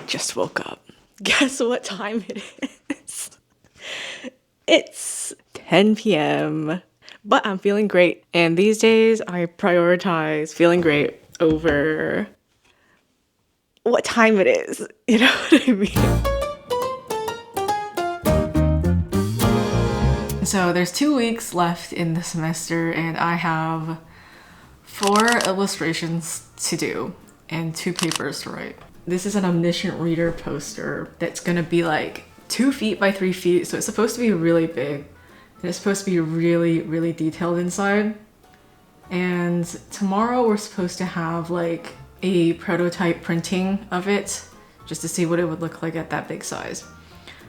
Just woke up. Guess what time it is? It's 10 p.m. But I'm feeling great. And these days I prioritize feeling great over what time it is. You know what I mean? So there's 2 weeks left in the semester and I have 4 illustrations to do and 2 papers to write. This is an omniscient reader poster that's gonna be like 2 feet by 3 feet, so it's supposed to be really big. And it's supposed to be really, really detailed inside. And tomorrow we're supposed to have like a prototype printing of it, just to see what it would look like at that big size.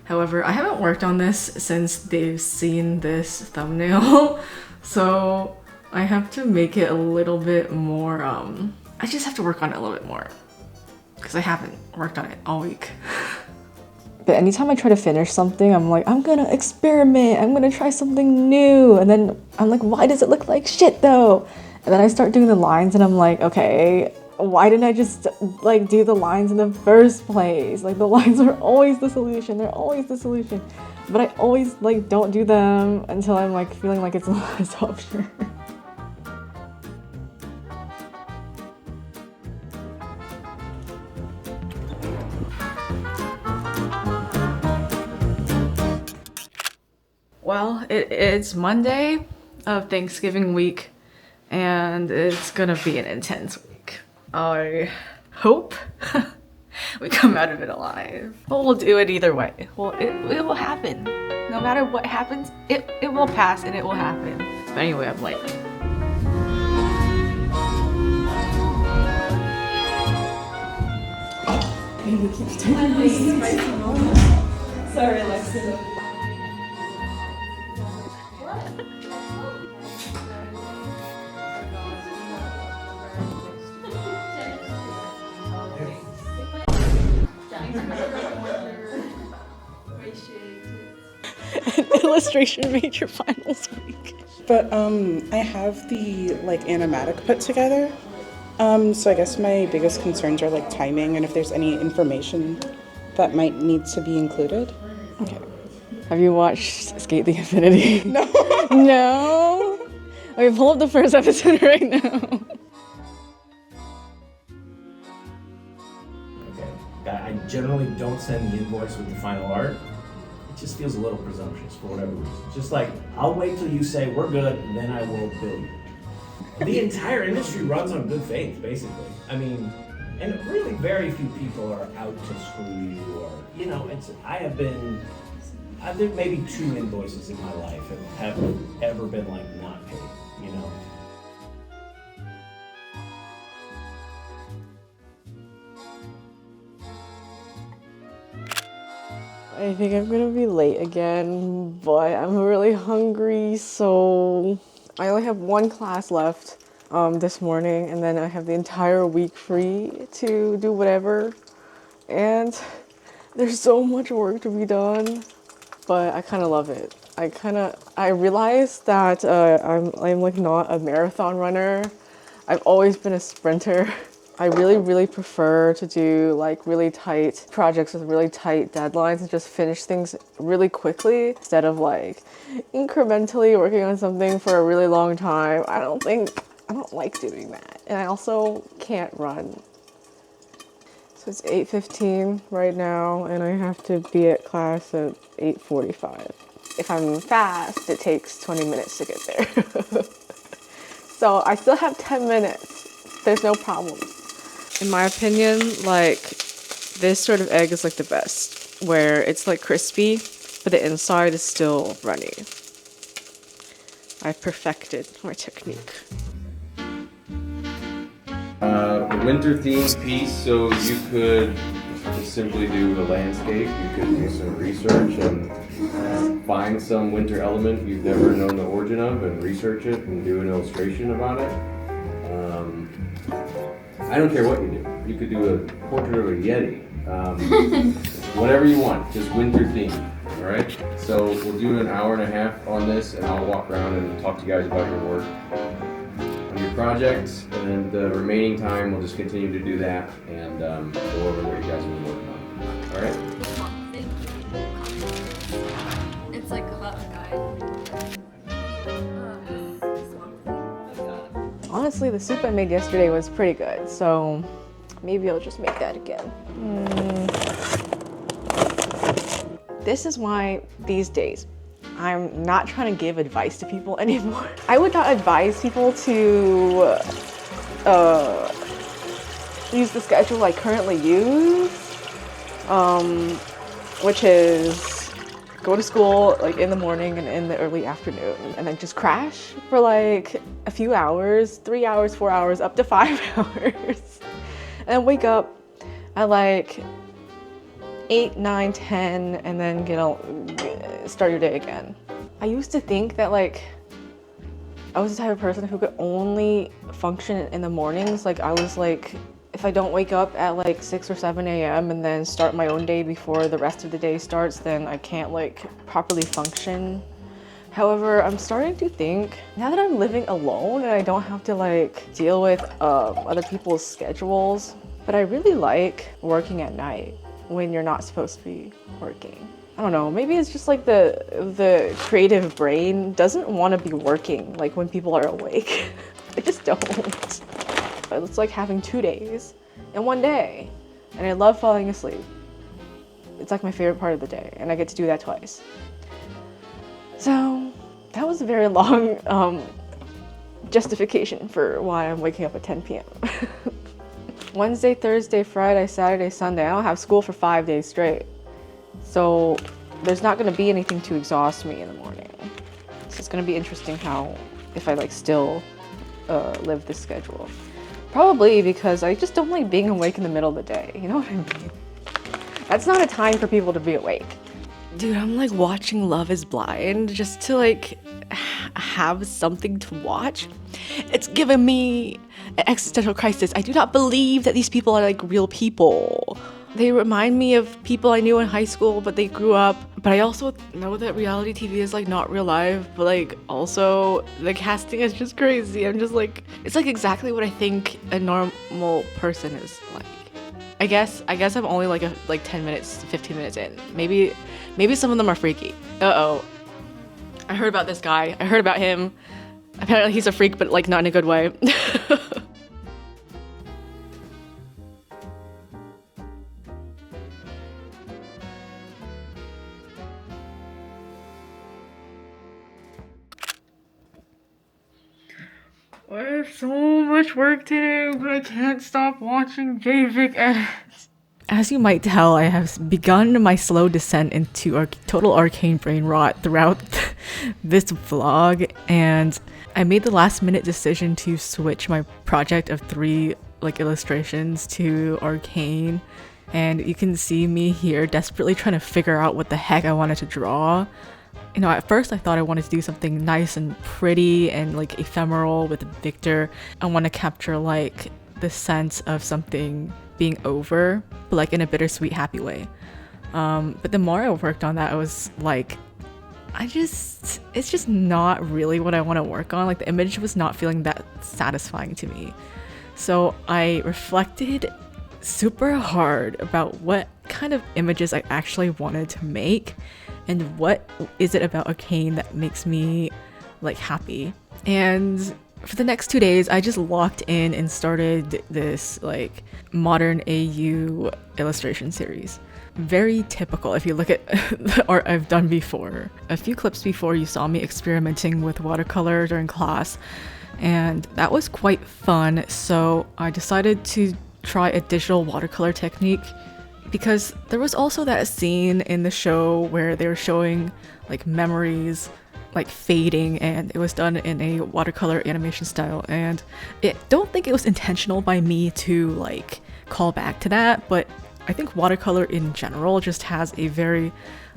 However, I haven't worked on this since they've seen this thumbnail, so I have to make it a little bit more, I just have to work on it a little bit more, because I haven't worked on it all week. But anytime I try to finish something, I'm like, I'm gonna experiment, I'm gonna try something new. And then I'm like, why does it look like shit though? And then I start doing the lines and I'm like, okay, why didn't I just like do the lines in the first place? Like the lines are always the solution, they're always the solution. But I always like don't do them until I'm like feeling like it's the last option. Well, it is Monday of Thanksgiving week, and it's gonna be an intense week. I hope we come out of it alive. But we'll do it either way. Well, it will happen. No matter what happens, it will pass and it will happen. But anyway, I'm late. Sorry, Alexa. An illustration major finals week. But I have the like animatic put together. So I guess my biggest concerns are like timing and if there's any information that might need to be included. Okay. Have you watched Skate the Infinity? No. No? Okay, pull up the first episode right now. I generally don't send the invoice with the final art. It just feels a little presumptuous for whatever reason. Just like, I'll wait till you say we're good, and then I will bill you. The entire industry runs on good faith, basically. I mean, and really very few people are out to screw you or, you know, I've did maybe 2 invoices in my life and haven't ever been like not paid, you know? I think I'm gonna be late again, but I'm really hungry, so I only have 1 class left this morning, and then I have the entire week free to do whatever. And there's so much work to be done, but I kind of love it. I realized that I'm like not a marathon runner. I've always been a sprinter. I really prefer to do like really tight projects with really tight deadlines and just finish things really quickly instead of like incrementally working on something for a really long time. I don't like doing that. And I also can't run. So it's 8:15 right now and I have to be at class at 8:45. If I'm fast, it takes 20 minutes to get there. So I still have 10 minutes. There's no problem. In my opinion, like this sort of egg is like the best, where it's like crispy, but the inside is still runny. I've perfected my technique. A winter themed piece, so you could just simply do a landscape, you could do some research and find some winter element you've never known the origin of and research it and do an illustration about it. I don't care what you do. You could do a portrait of a Yeti. Whatever you want, just winter themed, all right? So we'll do an hour and a half on this and I'll walk around and talk to you guys about your work on your projects, and then the remaining time we'll just continue to do that and go over what you guys have been working on. All right. It's like a guy. Honestly, the soup I made yesterday was pretty good, so maybe I'll just make that again. This is why these days I'm not trying to give advice to people anymore. I would not advise people to use the schedule I currently use, which is go to school like in the morning and in the early afternoon, and then just crash for like a few hours, 3 hours, 4 hours, up to 5 hours, and then wake up at like 8, 9, 10, and then start your day again. I used to think that like I was the type of person who could only function in the mornings. Like I was like, if I don't wake up at like 6 or 7 a.m. and then start my own day before the rest of the day starts, then I can't like properly function. However, I'm starting to think, now that I'm living alone and I don't have to like deal with other people's schedules, but I really like working at night when you're not supposed to be working. I don't know, maybe it's just like the creative brain doesn't want to be working like when people are awake. I just don't. It's like having 2 days in one day, and I love falling asleep. It's like my favorite part of the day, and I get to do that twice. So that was a very long justification for why I'm waking up at 10 p.m. Wednesday, Thursday, Friday, Saturday, Sunday, I don't have school for 5 days straight. So there's not going to be anything to exhaust me in the morning. So it's going to be interesting if I like still live this schedule. Probably because I just don't like being awake in the middle of the day. You know what I mean? That's not a time for people to be awake. Dude, I'm like watching Love is Blind just to like have something to watch. It's giving me an existential crisis. I do not believe that these people are like real people. They remind me of people I knew in high school, but they grew up. But I also know that reality TV is like not real life, but like also the casting is just crazy. I'm just like, it's like exactly what I think a normal person is like. I guess I'm only like 10 minutes, 15 minutes in. Maybe some of them are freaky. Uh-oh. I heard about this guy. I heard about him. Apparently he's a freak, but like not in a good way. I have so much work to do, but I can't stop watching JVic edits. As you might tell, I have begun my slow descent into total arcane brain rot throughout this vlog, and I made the last minute decision to switch my project of 3 like illustrations to Arcane, and you can see me here desperately trying to figure out what the heck I wanted to draw. You know, at first I thought I wanted to do something nice and pretty and like ephemeral with Victor. I want to capture like the sense of something being over, but like in a bittersweet happy way. But the more I worked on that, I was like, it's just not really what I want to work on. Like the image was not feeling that satisfying to me. So I reflected super hard about what kind of images I actually wanted to make and what is it about Arcane that makes me like happy. And for the next 2 days, I just locked in and started this like modern AU illustration series. Very typical if you look at the art I've done before. A few clips before, you saw me experimenting with watercolor during class, and that was quite fun. So I decided to try a digital watercolor technique, because there was also that scene in the show where they were showing like memories like fading, and it was done in a watercolor animation style, and I don't think it was intentional by me to like call back to that, but I think watercolor in general just has a very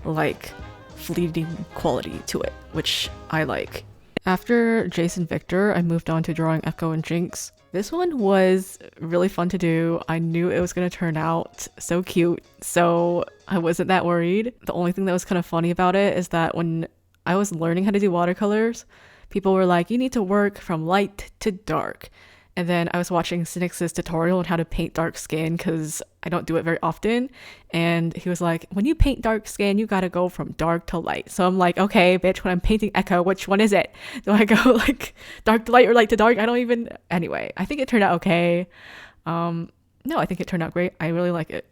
like fleeting quality to it, which I like. After Jason Victor, I moved on to drawing Echo and Jinx. This one was really fun to do. I knew it was going to turn out so cute, so I wasn't that worried. The only thing that was kind of funny about it is that when I was learning how to do watercolors, people were like, you need to work from light to dark. And then I was watching Cynix's tutorial on how to paint dark skin because I don't do it very often. And he was like, when you paint dark skin, you gotta go from dark to light. So I'm like, okay, bitch, when I'm painting Echo, which one is it? Do I go like dark to light or light to dark? I don't even... Anyway, I think it turned out okay. No, I think it turned out great. I really like it.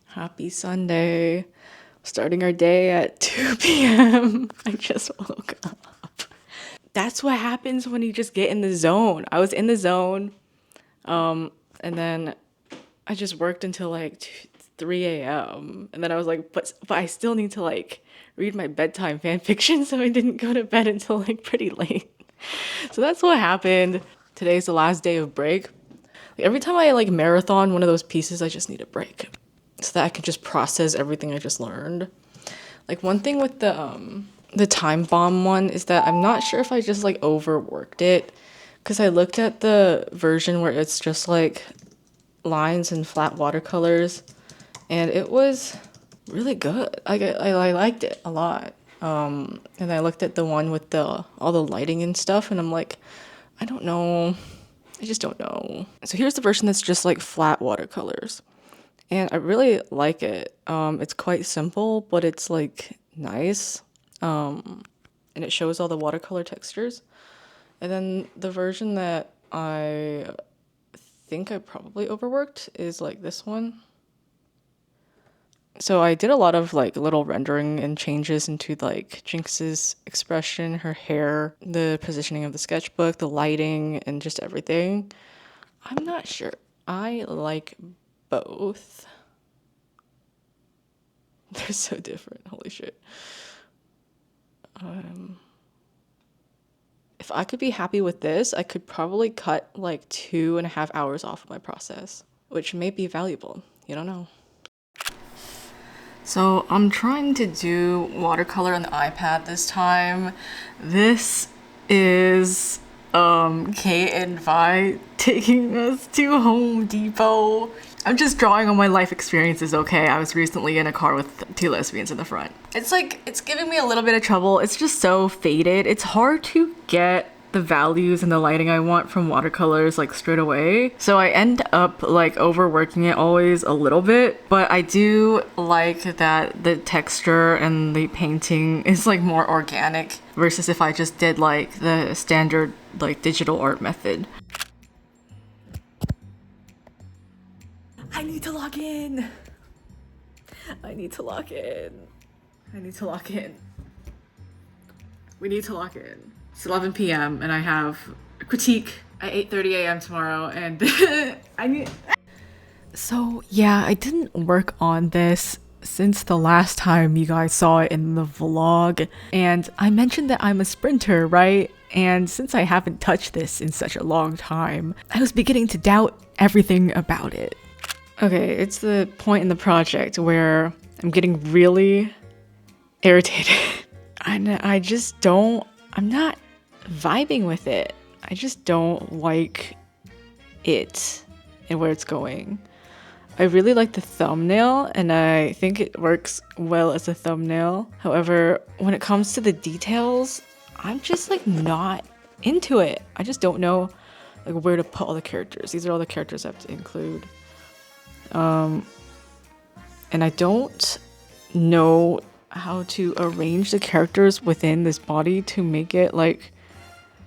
Happy Sunday. Starting our day at 2 p.m. I just woke up. That's what happens when you just get in the zone. I was in the zone, and then I just worked until like 3 a.m. And then I was like, but I still need to like read my bedtime fan fiction, so I didn't go to bed until like pretty late. So that's what happened. Today's the last day of break. Like, every time I like marathon one of those pieces, I just need a break so that I can just process everything I just learned. Like one thing with the time bomb one is that I'm not sure if I just like overworked it, because I looked at the version where it's just like lines and flat watercolors and it was really good. I liked it a lot. And I looked at the one with all the lighting and stuff and I'm like, I don't know. I just don't know. So here's the version that's just like flat watercolors. And I really like it. It's quite simple, but it's like nice. And it shows all the watercolor textures. And then the version that I think I probably overworked is like this one. So I did a lot of like little rendering and changes into like Jinx's expression, her hair, the positioning of the sketchbook, the lighting, and just everything. I'm not sure. I like both. They're so different. Holy shit. If I could be happy with this, I could probably cut like 2.5 hours off of my process, which may be valuable. You don't know. So I'm trying to do watercolor on the iPad this time. This is Kate and Vi taking us to Home Depot. I'm just drawing on my life experiences, okay? I was recently in a car with 2 lesbians in the front. It's like, it's giving me a little bit of trouble. It's just so faded. It's hard to get the values and the lighting I want from watercolors like straight away. So I end up like overworking it always a little bit, but I do like that the texture and the painting is like more organic versus if I just did like the standard like digital art method. I need to log in. I need to lock in. I need to lock in. We need to lock in. It's 11 p.m. and I have a critique at 8:30 a.m. tomorrow and I need... So yeah, I didn't work on this since the last time you guys saw it in the vlog. And I mentioned that I'm a sprinter, right? And since I haven't touched this in such a long time, I was beginning to doubt everything about it. Okay, it's the point in the project where I'm getting really irritated. I just don't... I'm not vibing with it. I just don't like it and where it's going. I really like the thumbnail and I think it works well as a thumbnail. However, when it comes to the details, I'm just like not into it. I just don't know like where to put all the characters. These are all the characters I have to include. And I don't know how to arrange the characters within this body to make it like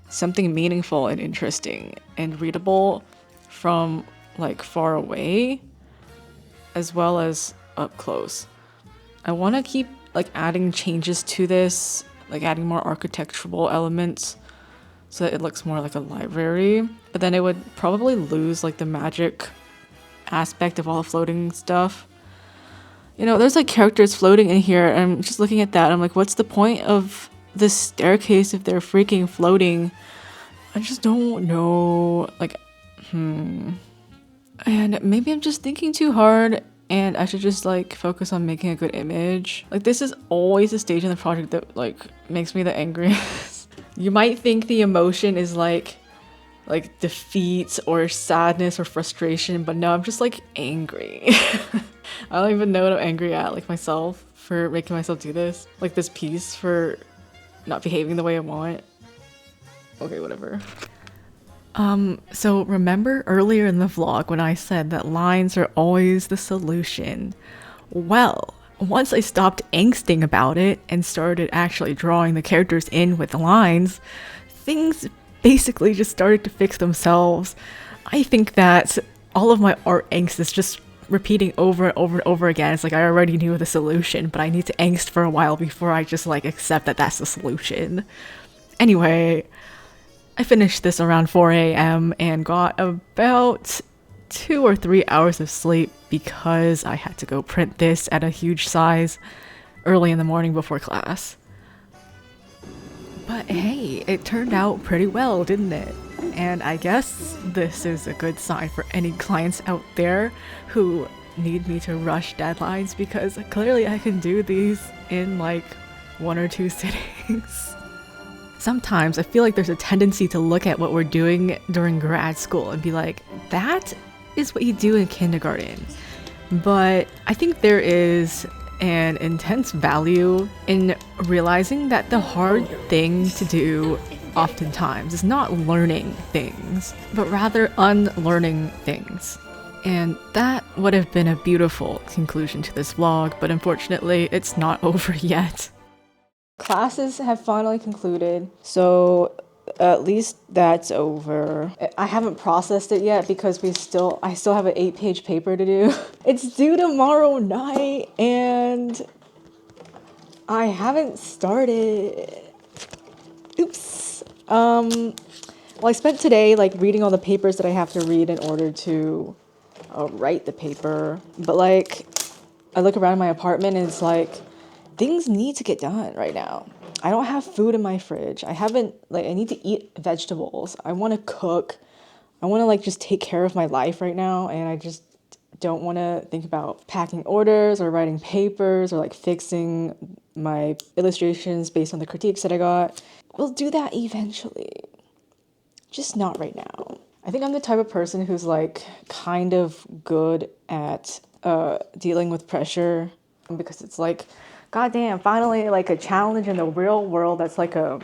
something meaningful and interesting and readable from like far away as well as up close. I want to keep like adding changes to this, like adding more architectural elements so that it looks more like a library, but then it would probably lose like the magic aspect of all the floating stuff. You know, there's like characters floating in here and I'm just looking at that. I'm like, what's the point of this staircase if they're freaking floating? I just don't know. Like, And maybe I'm just thinking too hard and I should just like focus on making a good image. Like this is always a stage in the project that like makes me the angriest. You might think the emotion is like defeat or sadness or frustration, but no, I'm just like angry. I don't even know what I'm angry at, like myself for making myself do this, like this piece for not behaving the way I want. Okay, whatever. So remember earlier in the vlog when I said that lines are always the solution? Well, once I stopped angsting about it and started actually drawing the characters in with the lines, things basically just started to fix themselves. I think that all of my art angst is just repeating over and over and over again. It's like I already knew the solution, but I need to angst for a while before I just like accept that that's the solution. Anyway, I finished this around 4 a.m. and got about 2 or 3 hours of sleep because I had to go print this at a huge size early in the morning before class. But hey, it turned out pretty well, didn't it? And I guess this is a good sign for any clients out there who need me to rush deadlines, because clearly I can do these in like 1 or 2 sittings. Sometimes I feel like there's a tendency to look at what we're doing during grad school and be like, that is what you do in kindergarten. But I think there is an intense value in realizing that the hard thing to do oftentimes is not learning things, but rather unlearning things. And that would have been a beautiful conclusion to this vlog, but unfortunately it's not over yet. Classes have finally concluded, so at least that's over. I haven't processed it yet because I still have an 8-page paper to do. It's due tomorrow night and I haven't started. Oops. Well, I spent today like reading all the papers that I have to read in order to write the paper, but like I look around my apartment and it's like things need to get done right now. I don't have food in my fridge. I need to eat vegetables. I want to cook. I want to like just take care of my life right now, and I just don't want to think about packing orders or writing papers or like fixing my illustrations based on the critiques that I got. We'll do that eventually. Just not right now. I think I'm the type of person who's like kind of good at dealing with pressure, because it's like, goddamn, finally like a challenge in the real world that's like a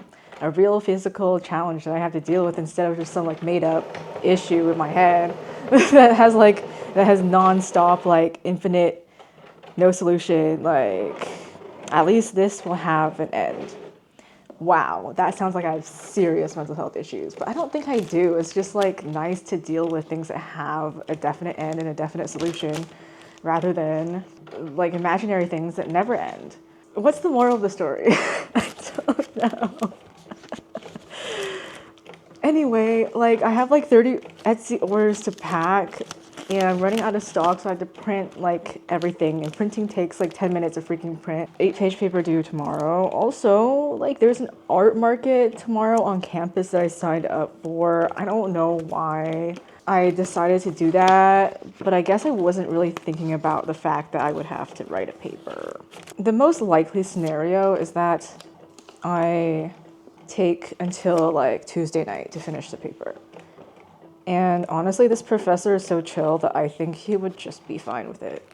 real physical challenge that I have to deal with, instead of just some like made up issue in my head that has non-stop like infinite no solution. Like at least this will have an end. Wow, that sounds like I have serious mental health issues, but I don't think I do. It's just like nice to deal with things that have a definite end and a definite solution, rather than like imaginary things that never end. What's the moral of the story? I don't know. Anyway, like I have like 30 Etsy orders to pack and I'm running out of stock, so I had to print like everything, and printing takes like 10 minutes to freaking print. 8-page paper due tomorrow. Also, like there's an art market tomorrow on campus that I signed up for. I don't know why I decided to do that, but I guess I wasn't really thinking about the fact that I would have to write a paper. The most likely scenario is that I take until like Tuesday night to finish the paper. And honestly, this professor is so chill that I think he would just be fine with it.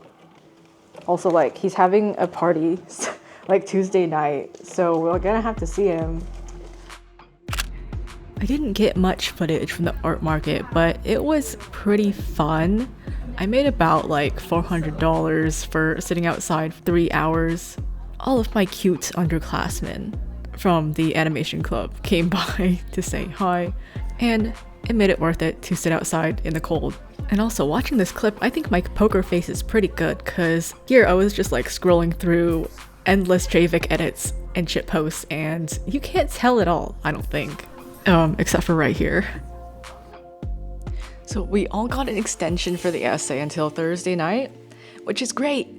Also, like he's having a party like Tuesday night, so we're gonna have to see him. I didn't get much footage from the art market, but it was pretty fun. I made about like $400 for sitting outside 3 hours. All of my cute underclassmen from the animation club came by to say hi, and it made it worth it to sit outside in the cold. And also, watching this clip, I think my poker face is pretty good, because here I was just like scrolling through endless JVic edits and shit posts, and you can't tell at all, I don't think. Except for right here. So we all got an extension for the essay until Thursday night, which is great.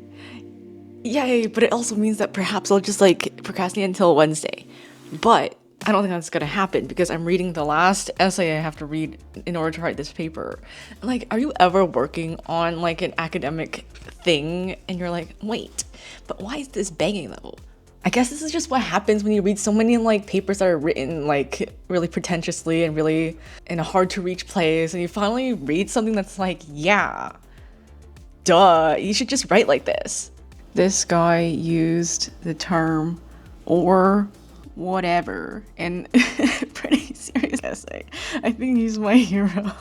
Yay, but it also means that perhaps I'll just like procrastinate until Wednesday. But I don't think that's gonna happen, because I'm reading the last essay I have to read in order to write this paper. Like, are you ever working on like an academic thing and you're like, wait, but why is this banging though? I guess this is just what happens when you read so many like papers that are written like really pretentiously and really in a hard to reach place, and you finally read something that's like, yeah, duh, you should just write like this. This guy used the term "or whatever" in pretty serious essay. I think he's my hero.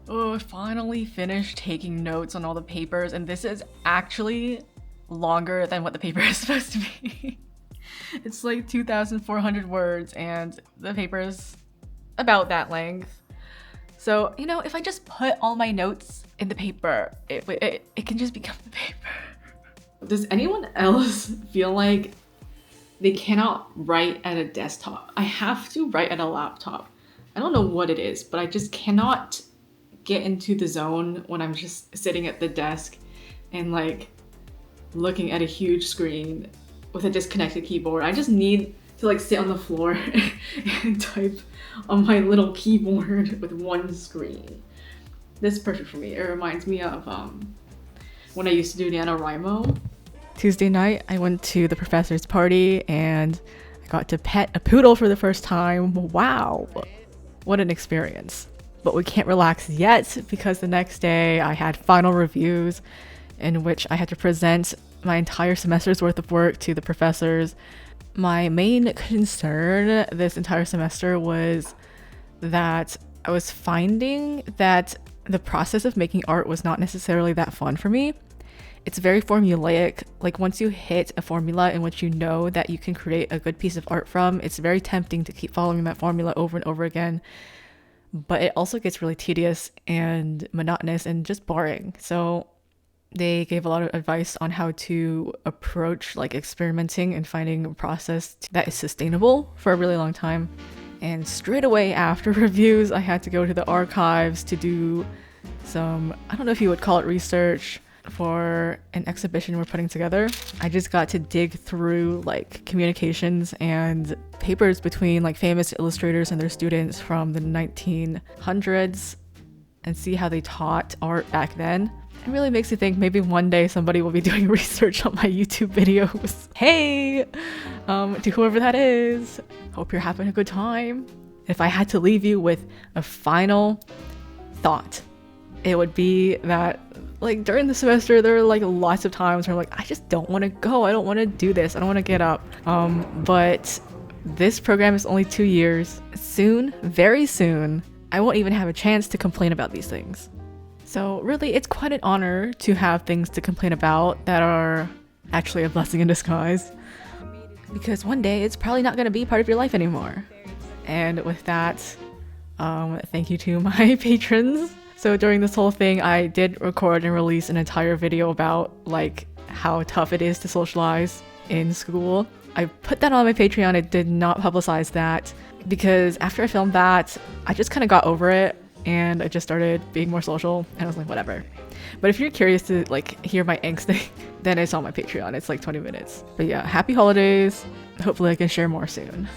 Oh, I finally finished taking notes on all the papers, and this is actually longer than what the paper is supposed to be. It's like 2,400 words, and the paper is about that length. So, you know, if I just put all my notes in the paper, it can just become the paper. Does anyone else feel like they cannot write at a desktop? I have to write at a laptop. I don't know what it is, but I just cannot get into the zone when I'm just sitting at the desk and like looking at a huge screen with a disconnected keyboard. I just need to like sit on the floor and type on my little keyboard with one screen. This is perfect for me. It reminds me of when I used to do NaNoWriMo. Tuesday night, I went to the professor's party and I got to pet a poodle for the first time. Wow, what an experience. But we can't relax yet because the next day I had final reviews in which I had to present my entire semester's worth of work to the professors. My main concern this entire semester was that I was finding that the process of making art was not necessarily that fun for me. It's very formulaic. Like once you hit a formula in which you know that you can create a good piece of art from, it's very tempting to keep following that formula over and over again. But it also gets really tedious and monotonous and just boring. So they gave a lot of advice on how to approach like experimenting and finding a process that is sustainable for a really long time. And straight away after reviews, I had to go to the archives to do some, I don't know if you would call it research, for an exhibition we're putting together. I just got to dig through like communications and papers between like famous illustrators and their students from the 1900s and see how they taught art back then. It really makes you think maybe one day somebody will be doing research on my YouTube videos. Hey, to whoever that is, hope you're having a good time. If I had to leave you with a final thought, it would be that like during the semester there were like lots of times where I'm like, I just don't want to go, I don't want to do this, I don't want to get up. But this program is only 2 years. Soon, very soon, I won't even have a chance to complain about these things. So really, it's quite an honor to have things to complain about that are actually a blessing in disguise. Because one day it's probably not going to be part of your life anymore. And with that, thank you to my patrons. So during this whole thing, I did record and release an entire video about like how tough it is to socialize in school. I put that on my Patreon. I did not publicize that because after I filmed that, I just kind of got over it and I just started being more social and I was like, whatever. But if you're curious to like hear my angst thing, then it's on my Patreon. It's like 20 minutes. But yeah, happy holidays. Hopefully I can share more soon.